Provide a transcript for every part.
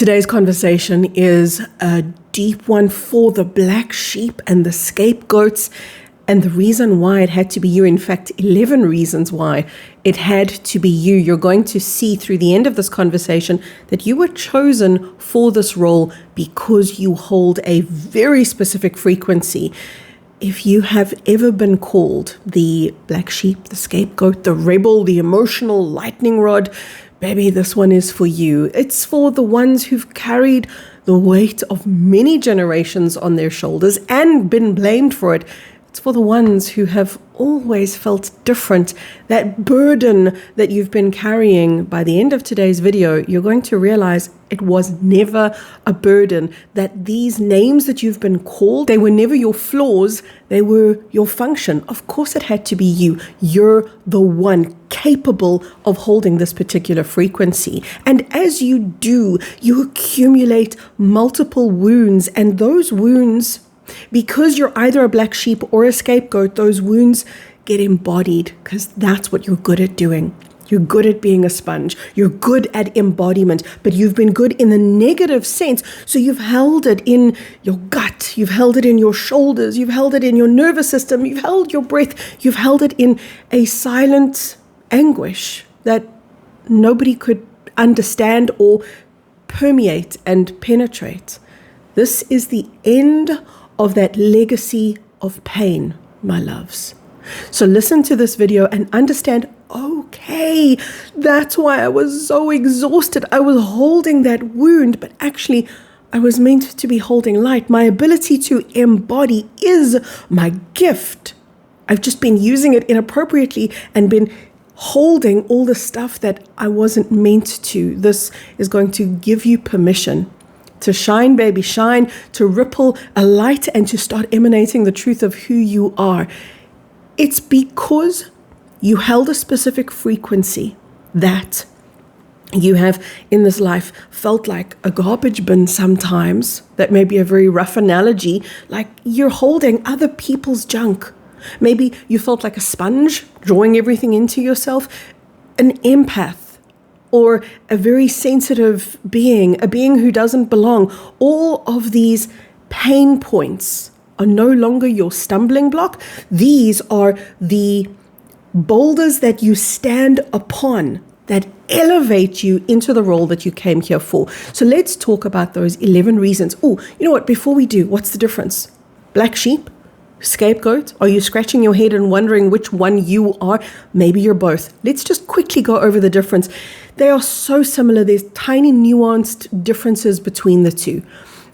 Today's conversation is a deep one for the black sheep and the scapegoats, and the reason why it had to be you. In fact, 11 reasons why it had to be you. You're going to see through the end of this conversation that you were chosen for this role because you hold a very specific frequency. If you have ever been called the black sheep, the scapegoat, the rebel, the emotional lightning rod, baby, this one is for you. It's for the ones who've carried the weight of many generations on their shoulders and been blamed for it. It's for the ones who have always felt different. That burden that you've been carrying, by the end of today's video, you're going to realize it was never a burden. That these names that you've been called, they were never your flaws, they were your function. Of course it had to be you. You're the one capable of holding this particular frequency. And as you do, you accumulate multiple wounds, and those wounds, because you're either a black sheep or a scapegoat, those wounds get embodied because that's what you're good at doing. You're good at being a sponge. You're good at embodiment, but you've been good in the negative sense. So you've held it in your gut. You've held it in your shoulders. You've held it in your nervous system. You've held your breath. You've held it in a silent anguish that nobody could understand or permeate and penetrate. This is the end of that legacy of pain, my loves. So listen to this video and understand, okay, that's why I was so exhausted. I was holding that wound, but actually I was meant to be holding light. My ability to embody is my gift. I've just been using it inappropriately and been holding all the stuff that I wasn't meant to. This is going to give you permission to shine, baby, shine, to ripple a light and to start emanating the truth of who you are. It's because you held a specific frequency that you have in this life felt like a garbage bin sometimes. That may be a very rough analogy, like you're holding other people's junk. Maybe you felt like a sponge, drawing everything into yourself, an empath, or a very sensitive being, a being who doesn't belong. All of these pain points are no longer your stumbling block. These are the boulders that you stand upon that elevate you into the role that you came here for. So let's talk about those 11 reasons. Oh, you know what? Before we do, what's the difference? Black sheep? Scapegoat? Are you scratching your head and wondering which one you are? Maybe you're both. Let's just quickly go over the difference. They are so similar. There's tiny nuanced differences between the two.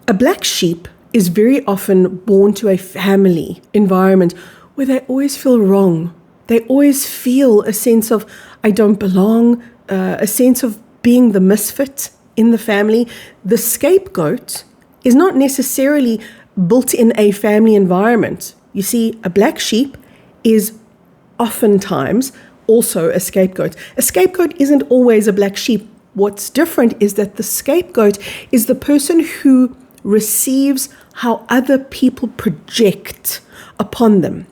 A black sheep is very often born to a family environment where they always feel wrong. They always feel a sense of, I don't belong, a sense of being the misfit in the family. The scapegoat is not necessarily built in a family environment. You see, a black sheep is oftentimes also a scapegoat. A scapegoat isn't always a black sheep. What's different is that the scapegoat is the person who receives how other people project upon them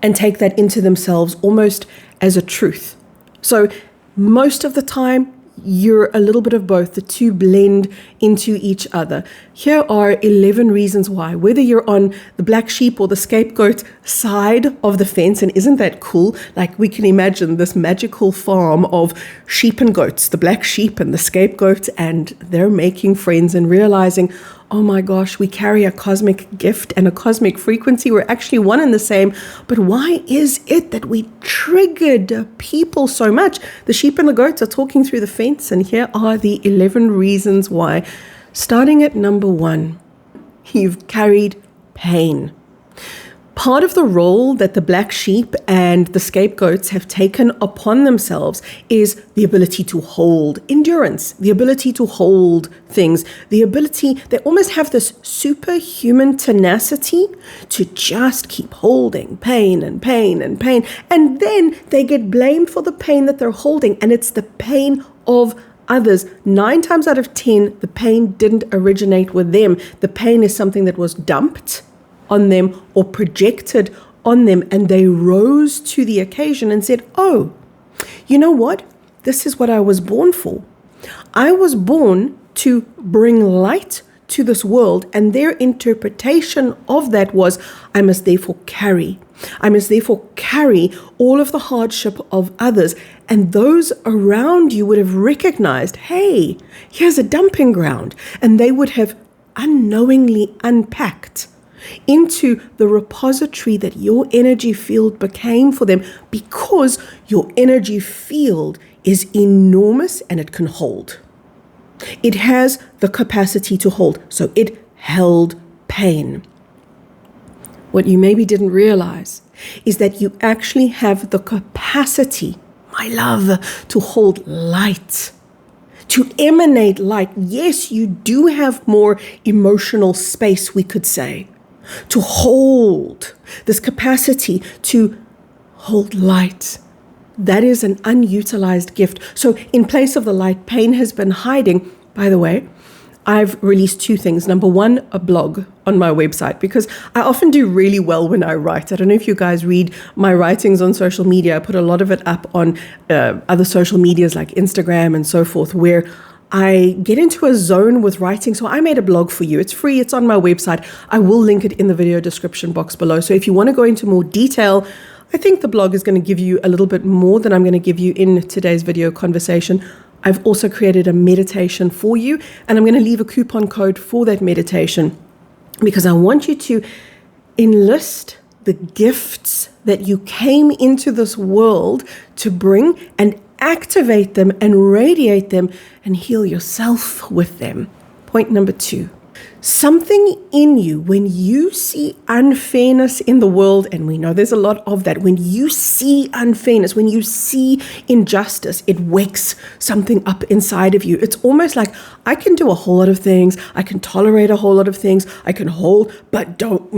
and take that into themselves almost as a truth. So most of the time, you're a little bit of both. The two blend into each other. Here are 11 reasons why, whether you're on the black sheep or the scapegoat side of the fence, and isn't that cool? Like, we can imagine this magical farm of sheep and goats, the black sheep and the scapegoat, and they're making friends and realizing, oh my gosh, we carry a cosmic gift and a cosmic frequency. We're actually one and the same. But why is it that we triggered people so much? The sheep and the goats are talking through the fence, and here are the 11 reasons why. Starting at number 1, you've carried pain. Part of the role that the black sheep and the scapegoats have taken upon themselves is the ability to hold endurance, the ability to hold things, the ability, they almost have this superhuman tenacity to just keep holding pain and pain and pain. And then they get blamed for the pain that they're holding, and it's the pain of others. 9 times out of 10, the pain didn't originate with them. The pain is something that was dumped on them or projected on them, and they rose to the occasion and said, oh, you know what? This is what I was born for. I was born to bring light to this world, and their interpretation of that was, I must therefore carry all of the hardship of others. And those around you would have recognized, hey, here's a dumping ground. And they would have unknowingly unpacked into the repository that your energy field became for them, because your energy field is enormous and it can hold. It has the capacity to hold. So it held pain. What you maybe didn't realize is that you actually have the capacity, my love, to hold light, to emanate light. Yes, you do have more emotional space, we could say, to hold this capacity to hold light. That is an unutilized gift. So in place of the light pain has been hiding, by the way, I've released 2 things. Number 1, a blog on my website, because I often do really well when I write. I don't know if you guys read my writings on social media. I put a lot of it up on other social medias like Instagram and so forth, where I get into a zone with writing. So I made a blog for you. It's free. It's on my website. I will link it in the video description box below. So if you want to go into more detail, I think the blog is going to give you a little bit more than I'm going to give you in today's video conversation. I've also created a meditation for you, and I'm going to leave a coupon code for that meditation, because I want you to enlist the gifts that you came into this world to bring and activate them and radiate them and heal yourself with them. Point number 2. Something in you, when you see unfairness in the world, and we know there's a lot of that, when you see unfairness, when you see injustice, it wakes something up inside of you. It's almost like, I can do a whole lot of things, I can tolerate a whole lot of things, I can hold, but don't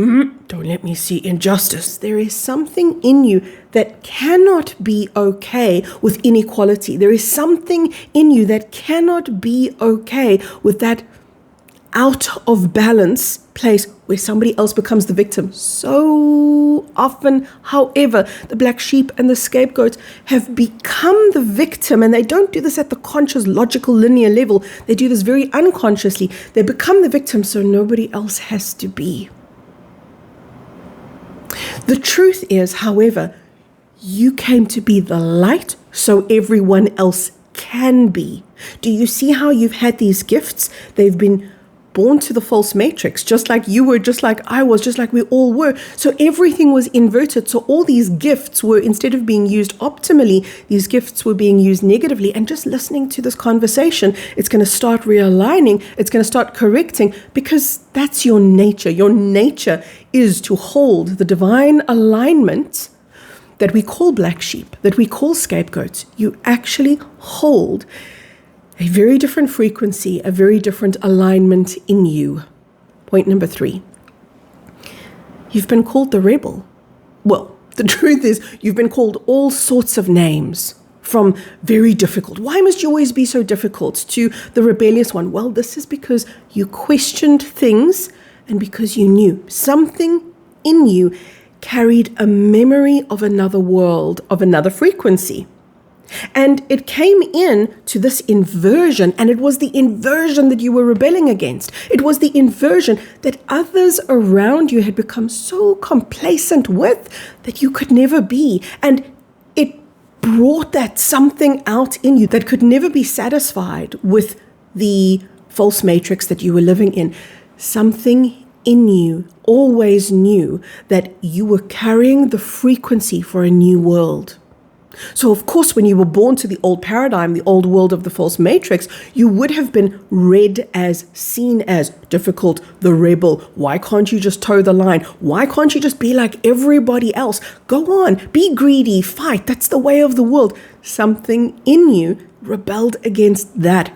let me see injustice. There is something in you that cannot be okay with inequality. There is something in you that cannot be okay with that out of balance place where somebody else becomes the victim. So often, however, the black sheep and the scapegoats have become the victim, and they don't do this at the conscious, logical, linear level. They do this very unconsciously. They become the victim so nobody else has to be. The truth is, however, you came to be the light so everyone else can be. Do you see how you've had these gifts? They've been born to the false matrix, just like you were, just like I was, just like we all were. So everything was inverted. So all these gifts were, instead of being used optimally, these gifts were being used negatively. And just listening to this conversation, it's going to start realigning. It's going to start correcting, because that's your nature. Your nature is to hold the divine alignment that we call black sheep, that we call scapegoats. You actually hold a very different frequency, a very different alignment in you. Point number 3. You've been called the rebel. Well, the truth is, you've been called all sorts of names, from very difficult. Why must you always be so difficult? To the rebellious one. Well, this is because you questioned things, and because you knew something in you carried a memory of another world, of another frequency. And it came in to this inversion, and it was the inversion that you were rebelling against. It was the inversion that others around you had become so complacent with that you could never be. And it brought that something out in you that could never be satisfied with the false matrix that you were living in. Something in you always knew that you were carrying the frequency for a new world. So, of course, when you were born to the old paradigm, the old world of the false matrix, you would have been read as, seen as difficult, the rebel. Why can't you just toe the line? Why can't you just be like everybody else? Go on, be greedy, fight. That's the way of the world. Something in you rebelled against that.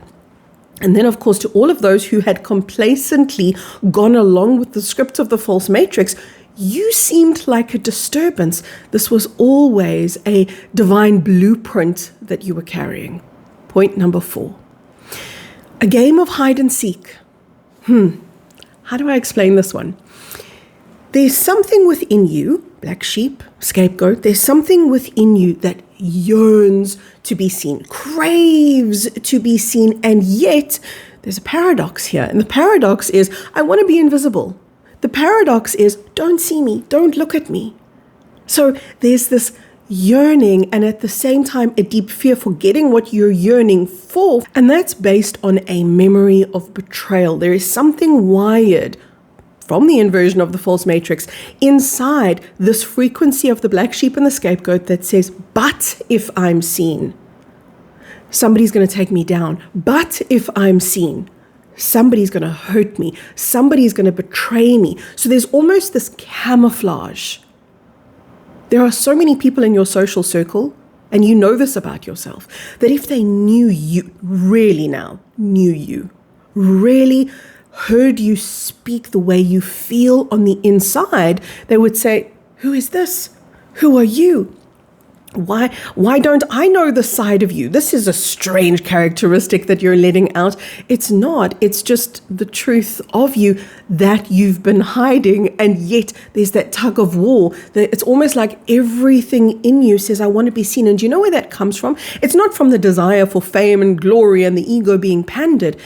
And then, of course, to all of those who had complacently gone along with the script of the false matrix, you seemed like a disturbance. This was always a divine blueprint that you were carrying. Point number 4. A game of hide and seek. How do I explain this one? There's something within you, black sheep, scapegoat, there's something within you that yearns to be seen, craves to be seen, and yet there's a paradox here. And the paradox is, I want to be invisible. The paradox is, don't see me, don't look at me. So there's this yearning and at the same time a deep fear for getting what you're yearning for. And that's based on a memory of betrayal. There is something wired from the inversion of the false matrix inside this frequency of the black sheep and the scapegoat that says, but if I'm seen, somebody's going to take me down. But if I'm seen, somebody's going to hurt me. Somebody's going to betray me. So there's almost this camouflage. There are so many people in your social circle, and you know this about yourself, that if they knew you, really now, knew you, really heard you speak the way you feel on the inside, they would say, who is this? Who are you? Why don't I know the side of you? This is a strange characteristic that you're letting out. It's not. It's just the truth of you that you've been hiding. And yet there's that tug of war. That it's almost like everything in you says, I want to be seen. And do you know where that comes from? It's not from the desire for fame and glory and the ego being pandered.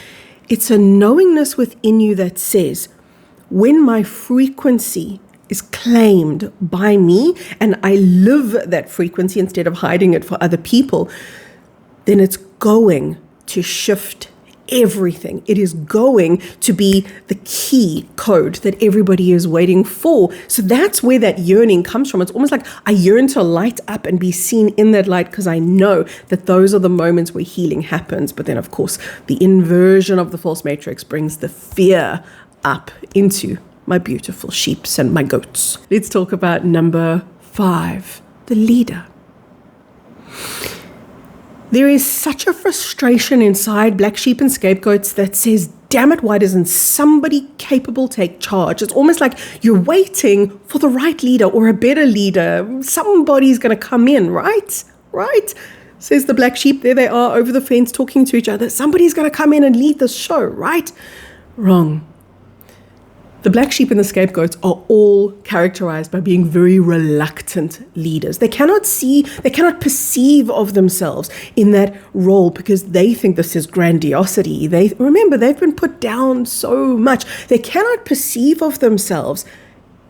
It's a knowingness within you that says, when my frequency is claimed by me and I live that frequency instead of hiding it for other people, then it's going to shift everything. It is going to be the key code that everybody is waiting for. So that's where that yearning comes from. It's almost like I yearn to light up and be seen in that light because I know that those are the moments where healing happens. But then, of course, the inversion of the false matrix brings the fear up into my beautiful sheeps and my goats. Let's talk about number 5, the leader. There is such a frustration inside black sheep and scapegoats that says, damn it, why doesn't somebody capable take charge? It's almost like you're waiting for the right leader or a better leader. Somebody's going to come in, right? Right? Says the black sheep. There they are over the fence talking to each other. Somebody's going to come in and lead this show, right? Wrong. The black sheep and the scapegoats are all characterized by being very reluctant leaders. They cannot perceive of themselves in that role because they think this is grandiosity. Remember, they've been put down so much. They cannot perceive of themselves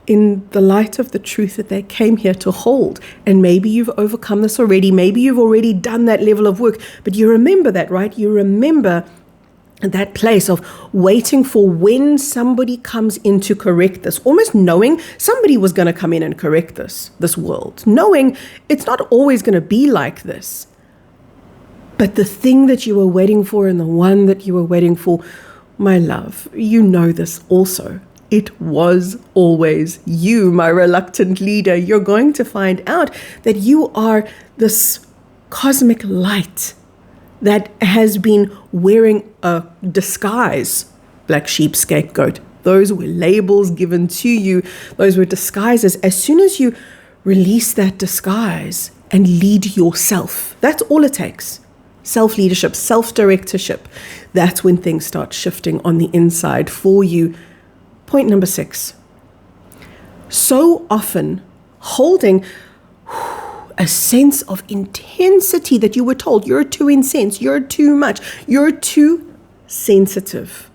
in the light of the truth that they came here to hold. And maybe you've overcome this already. Maybe you've already done that level of work. But you remember that, right? You remember that place of waiting for when somebody comes in to correct this, almost knowing somebody was going to come in and correct this world, knowing it's not always going to be like this. But the thing that you were waiting for and the one that you were waiting for, my love, you know this also. It was always you, my reluctant leader. You're going to find out that you are this cosmic light that has been wearing a disguise, black sheep, scapegoat. Those were labels given to you. Those were disguises. As soon as you release that disguise and lead yourself, that's all it takes. Self-leadership, self-directorship. That's when things start shifting on the inside for you. Point number 6. So often holding a sense of intensity that you were told you're too intense, you're too much, you're too sensitive,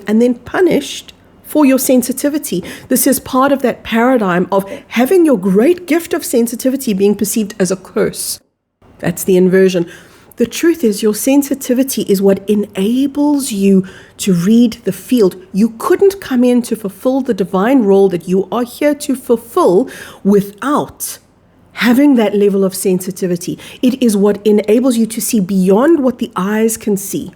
and then punished for your sensitivity. This is part of that paradigm of having your great gift of sensitivity being perceived as a curse. That's the inversion. The truth is your sensitivity is what enables you to read the field. You couldn't come in to fulfill the divine role that you are here to fulfill without having that level of sensitivity. It is what enables you to see beyond what the eyes can see,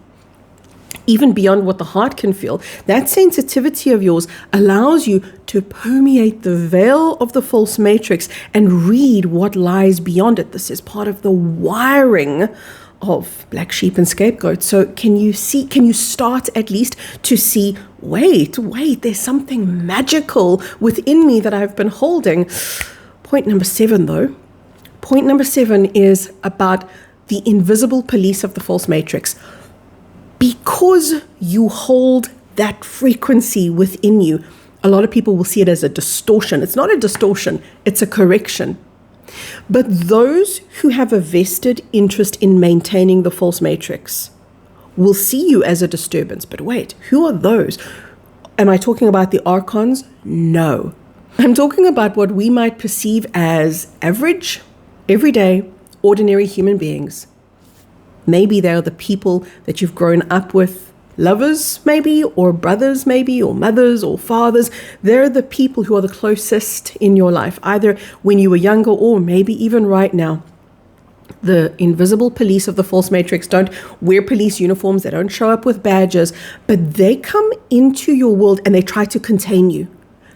even beyond what the heart can feel. That sensitivity of yours allows you to permeate the veil of the false matrix and read what lies beyond it. This is part of the wiring of black sheep and scapegoat. So can you start at least to see, wait, there's something magical within me that I've been holding. Point number 7, though. Point number 7 is about the invisible police of the false matrix. Because you hold that frequency within you, a lot of people will see it as a distortion. It's not a distortion, it's a correction. But those who have a vested interest in maintaining the false matrix will see you as a disturbance. But wait, who are those? Am I talking about the archons? No. I'm talking about what we might perceive as average, everyday, ordinary human beings. Maybe they're the people that you've grown up with, lovers maybe, or brothers maybe, or mothers or fathers. They're the people who are the closest in your life, either when you were younger or maybe even right now. The invisible police of the false matrix don't wear police uniforms, they don't show up with badges, but they come into your world and they try to contain you.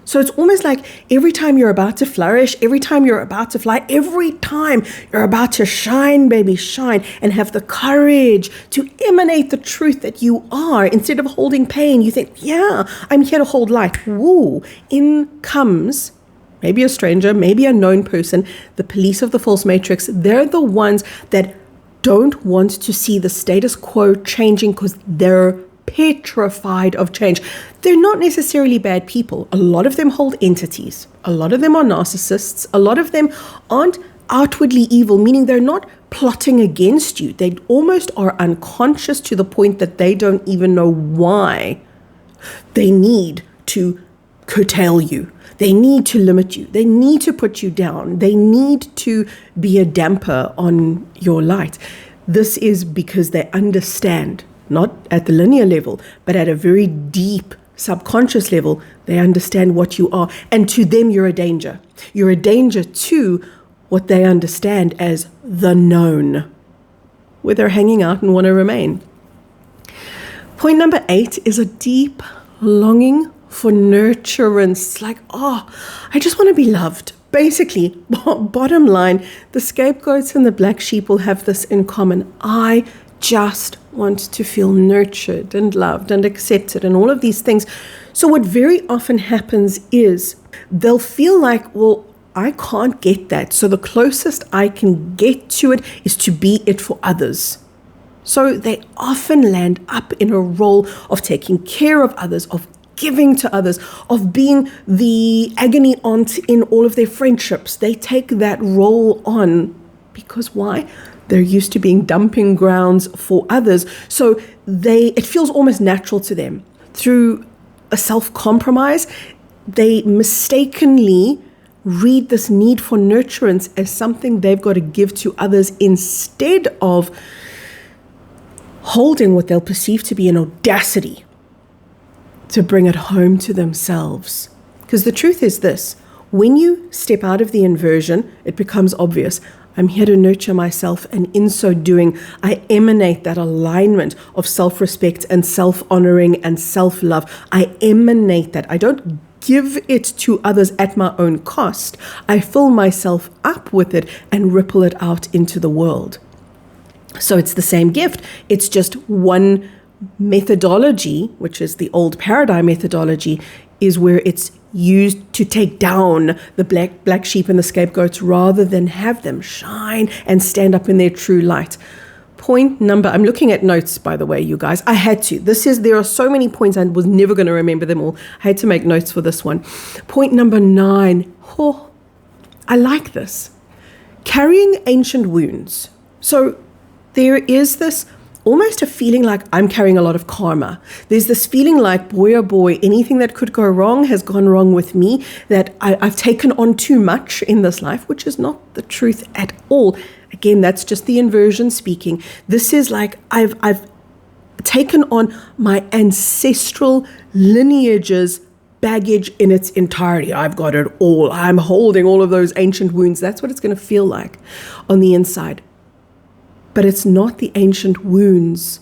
So it's almost like every time you're about to flourish, every time you're about to fly, every time you're about to shine, baby, shine, and have the courage to emanate the truth that you are, instead of holding pain, you think, yeah, I'm here to hold light. Woo! In comes maybe a stranger, maybe a known person, the police of the false matrix. They're the ones that don't want to see the status quo changing because they're petrified of change. They're not necessarily bad people. A lot of them hold entities. A lot of them are narcissists. A lot of them aren't outwardly evil, meaning they're not plotting against you. They almost are unconscious to the point that they don't even know why they need to curtail you. They need to limit you. They need to put you down. They need to be a damper on your light. This is because they understand, not at the linear level, but at a very deep subconscious level, they understand what you are. And to them, you're a danger. You're a danger to what they understand as the known, where they're hanging out and want to remain. Point number 8 is a deep longing for nurturance. Like, I just want to be loved. Basically, bottom line, the scapegoats and the black sheep will have this in common. I just want to feel nurtured and loved and accepted and all of these things. So what very often happens is they'll feel like, well, I can't get that. So the closest I can get to it is to be it for others. So they often land up in a role of taking care of others, of giving to others, of being the agony aunt in all of their friendships. They take that role on because why? They're used to being dumping grounds for others. So it feels almost natural to them. Through a self-compromise, they mistakenly read this need for nurturance as something they've got to give to others instead of holding what they'll perceive to be an audacity to bring it home to themselves. Because the truth is this, when you step out of the inversion, it becomes obvious. I'm here to nurture myself, and in so doing, I emanate that alignment of self-respect and self-honoring and self-love. I emanate that. I don't give it to others at my own cost. I fill myself up with it and ripple it out into the world. So it's the same gift. It's just one methodology, which is the old paradigm methodology, is where it's used to take down the black sheep and the scapegoats rather than have them shine and stand up in their true light. I'm looking at notes, by the way, you guys. I had to. There are so many points, I was never going to remember them all. I had to make notes for this one. Point number 9. I like this. Carrying ancient wounds. So there is this almost a feeling like I'm carrying a lot of karma. There's this feeling like, boy, oh boy, anything that could go wrong has gone wrong with me, that I've taken on too much in this life, which is not the truth at all. Again, that's just the inversion speaking. This is like I've taken on my ancestral lineage's baggage in its entirety. I've got it all. I'm holding all of those ancient wounds. That's what it's going to feel like on the inside. But it's not the ancient wounds.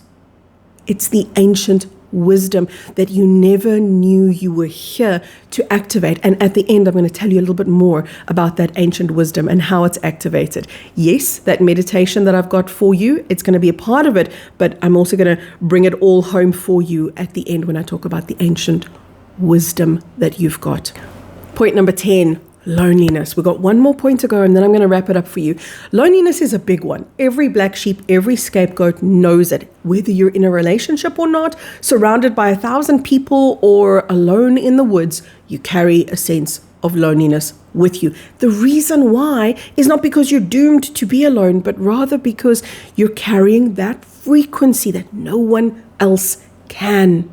It's the ancient wisdom that you never knew you were here to activate. And at the end, I'm going to tell you a little bit more about that ancient wisdom and how it's activated. Yes, that meditation that I've got for you, it's going to be a part of it, but I'm also going to bring it all home for you at the end when I talk about the ancient wisdom that you've got. Point number 10. Loneliness. We've got one more point to go and then I'm going to wrap it up for you. Loneliness is a big one. Every black sheep, every scapegoat knows it. Whether you're in a relationship or not, surrounded by 1,000 people or alone in the woods, you carry a sense of loneliness with you. The reason why is not because you're doomed to be alone, but rather because you're carrying that frequency that no one else can.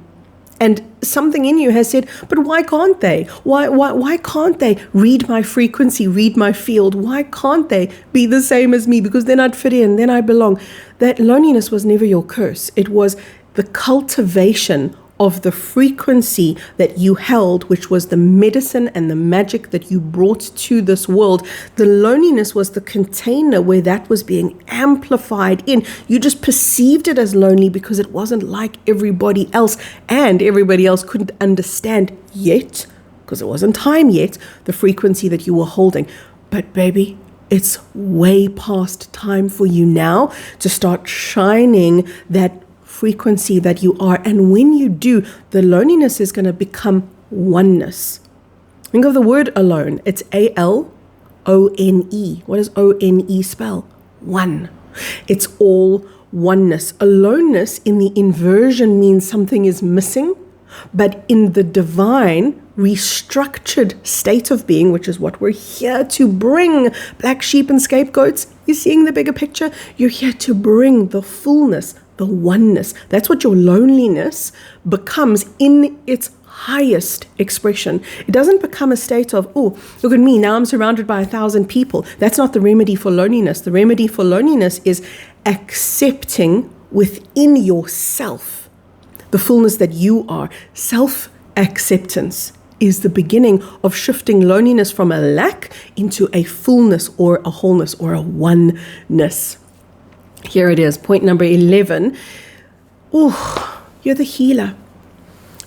And something in you has said, but why can't they? Why can't they read my frequency, read my field? Why can't they be the same as me? Because then I'd fit in, then I belong. That loneliness was never your curse. It was the cultivation of the frequency that you held, which was the medicine and the magic that you brought to this world. The loneliness was the container where that was being amplified in. You just perceived it as lonely because it wasn't like everybody else, and everybody else couldn't understand yet, because it wasn't time yet, the frequency that you were holding. But baby, it's way past time for you now to start shining that frequency that you are. And when you do, the loneliness is going to become oneness. Think of the word alone. It's ALONE. What does ONE spell? One. It's all oneness. Aloneness in the inversion means something is missing, but in the divine restructured state of being, which is what we're here to bring, black sheep and scapegoats, you're seeing the bigger picture? You're here to bring the fullness, the oneness. That's what your loneliness becomes in its highest expression. It doesn't become a state of, oh, look at me, now I'm surrounded by 1,000 people. That's not the remedy for loneliness. The remedy for loneliness is accepting within yourself the fullness that you are. Self-acceptance is the beginning of shifting loneliness from a lack into a fullness or a wholeness or a oneness. Here it is, point number 11. Oh, you're the healer.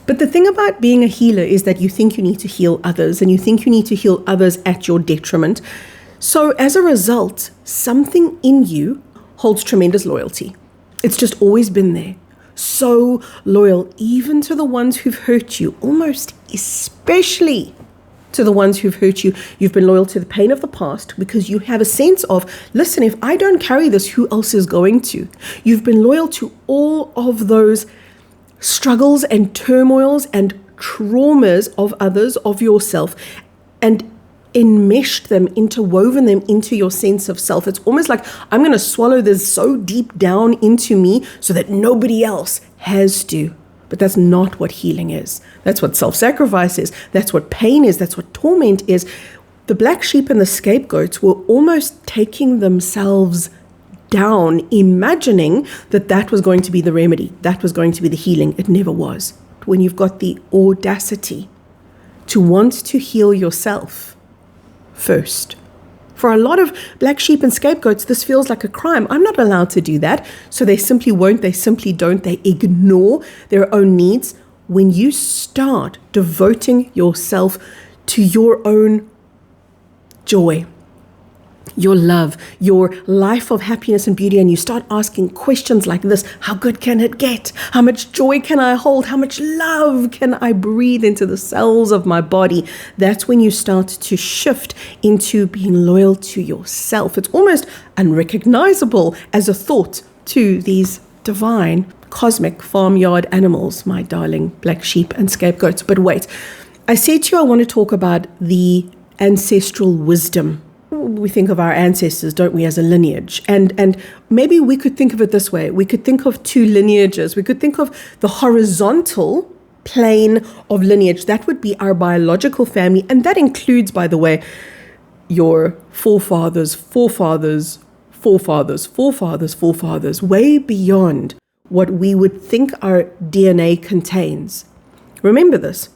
But the thing about being a healer is that you think you need to heal others, and you think you need to heal others at your detriment. So as a result, something in you holds tremendous loyalty. It's just always been there. So loyal, even to the ones who've hurt you, almost especially to the ones who've hurt you. You've been loyal to the pain of the past because you have a sense of, listen, if I don't carry this, who else is going to? You've been loyal to all of those struggles and turmoils and traumas of others, of yourself, and enmeshed them, interwoven them into your sense of self. It's almost like, I'm going to swallow this so deep down into me so that nobody else has to. But that's not what healing is. That's what self-sacrifice is. That's what pain is. That's what torment is. The black sheep and the scapegoats were almost taking themselves down, imagining that that was going to be the remedy. That was going to be the healing. It never was. When you've got the audacity to want to heal yourself first. For a lot of black sheep and scapegoats, this feels like a crime. I'm not allowed to do that. So they simply won't, they simply don't, they ignore their own needs. When you start devoting yourself to your own joy, your love, your life of happiness and beauty, and you start asking questions like this: how good can it get? How much joy can I hold? How much love can I breathe into the cells of my body? That's when you start to shift into being loyal to yourself. It's almost unrecognizable as a thought to these divine, cosmic farmyard animals, my darling black sheep and scapegoats. But wait, I said to you I want to talk about the ancestral wisdom. We think of our ancestors, don't we, as a lineage? And maybe we could think of it this way. We could think of two lineages. We could think of the horizontal plane of lineage. That would be our biological family. And that includes, by the way, your forefathers, forefathers, forefathers, forefathers, forefathers, way beyond what we would think our DNA contains. Remember this.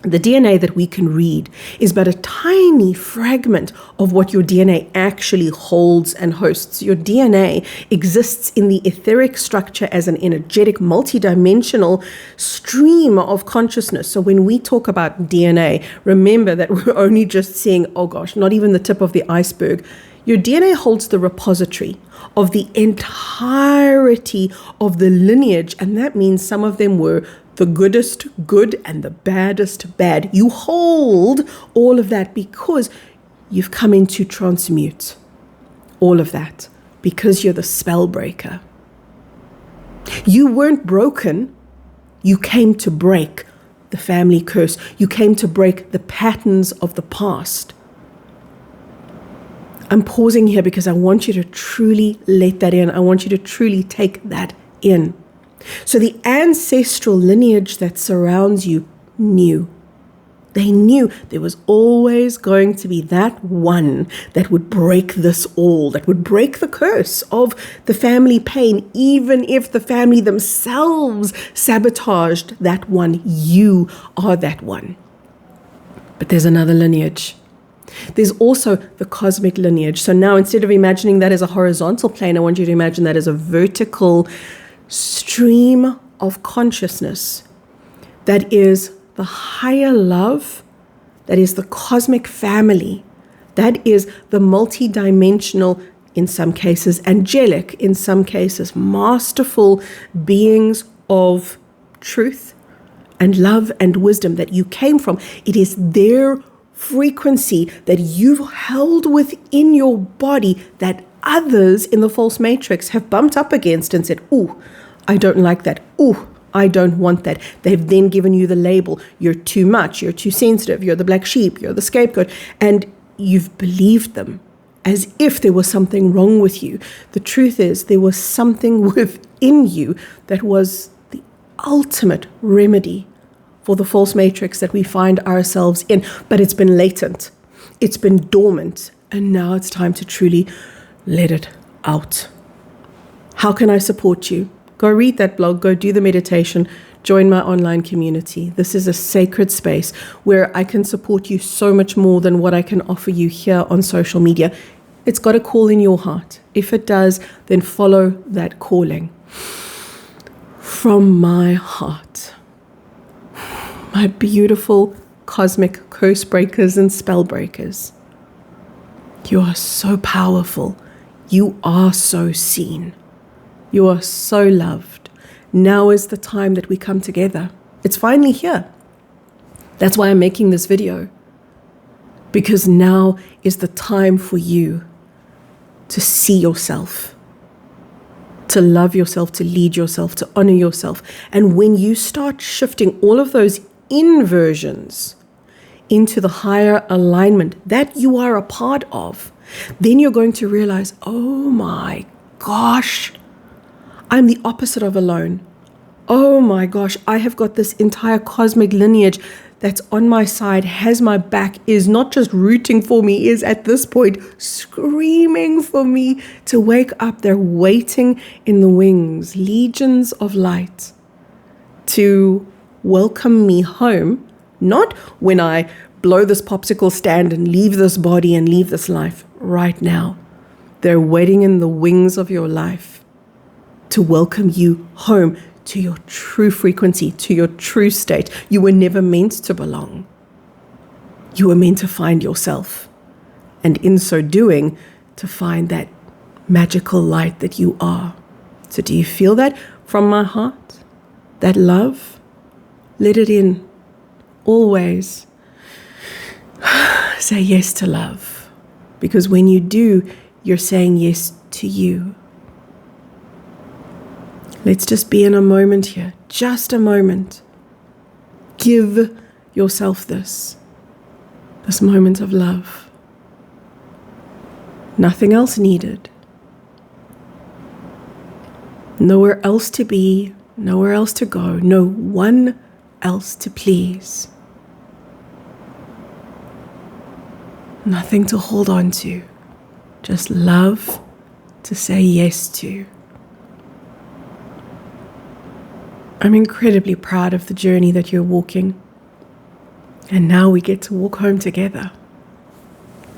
The DNA that we can read is but a tiny fragment of what your DNA actually holds and hosts. Your DNA exists in the etheric structure as an energetic, multidimensional stream of consciousness. So when we talk about DNA, remember that we're only just seeing, oh gosh, not even the tip of the iceberg. Your DNA holds the repository of the entirety of the lineage, and that means some of them were the goodest good and the baddest bad. You hold all of that because you've come in to transmute all of that, because you're the spell breaker. You weren't broken. You came to break the family curse. You came to break the patterns of the past. I'm pausing here because I want you to truly let that in. I want you to truly take that in. So the ancestral lineage that surrounds you knew. They knew there was always going to be that one that would break this all, that would break the curse of the family pain, even if the family themselves sabotaged that one. You are that one. But there's another lineage. There's also the cosmic lineage. So now, instead of imagining that as a horizontal plane, I want you to imagine that as a vertical stream of consciousness that is the higher love, that is the cosmic family, that is the multidimensional, in some cases angelic, in some cases masterful beings of truth and love and wisdom that you came from. It is their frequency that you've held within your body that others in the false matrix have bumped up against and said, "Ooh, I don't like that. Ooh, I don't want that." They've then given you the label. You're too much. You're too sensitive. You're the black sheep. You're the scapegoat. And you've believed them as if there was something wrong with you. The truth is there was something within you that was the ultimate remedy for the false matrix that we find ourselves in. But it's been latent. It's been dormant. And now it's time to truly let it out. How can I support you? Go read that blog, go do the meditation, join my online community. This is a sacred space where I can support you so much more than what I can offer you here on social media. It's got a call in your heart. If it does, then follow that calling. From my heart, my beautiful cosmic curse breakers and spell breakers, you are so powerful. You are so seen. You are so loved. Now is the time that we come together. It's finally here. That's why I'm making this video. Because now is the time for you to see yourself, to love yourself, to lead yourself, to honor yourself. And when you start shifting all of those inversions into the higher alignment that you are a part of, then you're going to realize, oh my gosh, I'm the opposite of alone. Oh my gosh, I have got this entire cosmic lineage that's on my side, has my back, is not just rooting for me, is at this point screaming for me to wake up. They're waiting in the wings, legions of light, to welcome me home, not when I blow this popsicle stand and leave this body and leave this life. Right now, they're waiting in the wings of your life to welcome you home to your true frequency, to your true state. You were never meant to belong. You were meant to find yourself. And in so doing, to find that magical light that you are. So do you feel that from my heart? That love? Let it in. Always. Say yes to love. Because when you do, you're saying yes to you. Let's just be in a moment here, just a moment. Give yourself this moment of love. Nothing else needed. Nowhere else to be, nowhere else to go, no one else to please. Nothing to hold on to, just love to say yes to. I'm incredibly proud of the journey that you're walking. And now we get to walk home together.